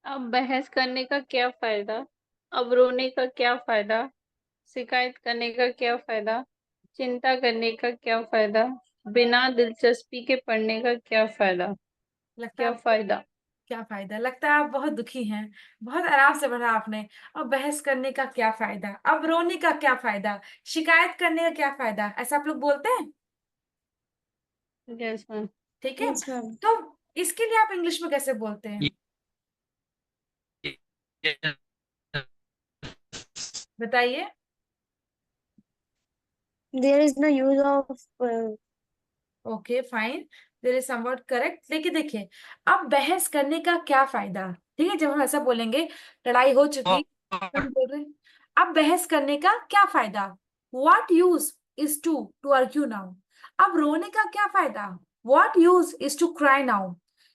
अब बहस करने का क्या फायदा? अब रोने का क्या फायदा? शिकायत करने का क्या फायदा? चिंता करने का क्या फायदा? बिना दिलचस्पी के पढ़ने का क्या फायदा? लगता है क्या आप फायदा? क्या फायदा, लगता है आप बहुत दुखी हैं। बहुत आराम से पढ़ा आपने। अब बहस करने का क्या फायदा, अब रोने का क्या फायदा, शिकायत करने का क्या फायदा, ऐसा आप लोग बोलते हैं? Yes ma'am. ठीक है। Yes ma'am. तो इसके लिए आप इंग्लिश में कैसे बोलते हैं? बताइए। There is no use of okay fine, there is somewhat correct. लेकिन देखिए, अब बहस करने का क्या फायदा। ठीक है, जब हम ऐसा बोलेंगे, लड़ाई हो चुकी, तो हम बोल रहे हैं, अब बहस करने का क्या फायदा। What use is to argue now. अब रोने का क्या फायदा। What use is to cry now.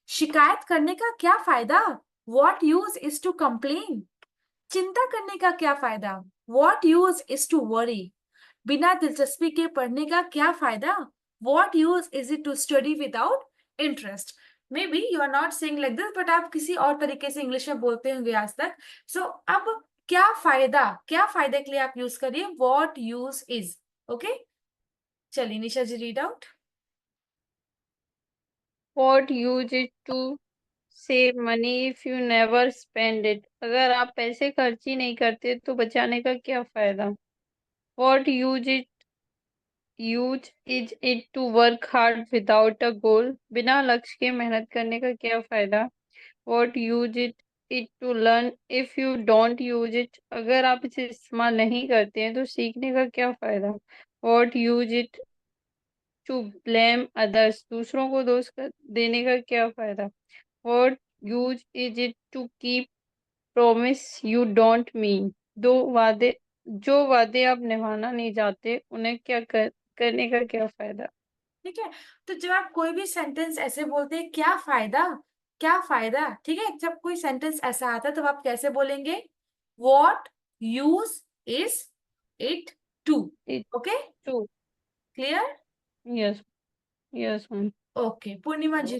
शिकायत करने का क्या फायदा। What use is to complain. चिंता करने का क्या फायदा। What use is to worry. बिना दिलचस्पी के पढ़ने का क्या फायदा। What use is it to study without interest. Maybe you are not saying like this, but आप किसी और तरीके से इंग्लिश में बोलते होंगे आज तक। सो अब क्या फायदा, क्या फायदे के लिए आप यूज करिए वॉट यूज इज। ओके, चलिए Nisha ji read out. what use it to save money if you never spend it? अगर आप पैसे खर्च ही नहीं करते तो बचाने का क्या फायदा? What use is it to work hard without a goal? बिना लक्ष्य के मेहनत करने का क्या फायदा? What use it to learn if you don't use it? अगर आप इसे इस्तेमाल नहीं करते हैं तो सीखने का क्या फायदा? What use it to blame others? दूसरों को देने का क्या फायदा? What use is it to keep promise you don't mean? दो वादे जो वादे आप निभाना नहीं चाहते उन्हें करने का क्या फायदा? ठीक है, तो जब आप कोई भी सेंटेंस ऐसे बोलते हैं क्या फायदा, क्या फायदा, ठीक है, जब कोई सेंटेंस ऐसा आता है तब आप कैसे बोलेंगे। What use is it to. It's okay, true. Clear. Yes. Yes, ma'am. Okay, Purnima ji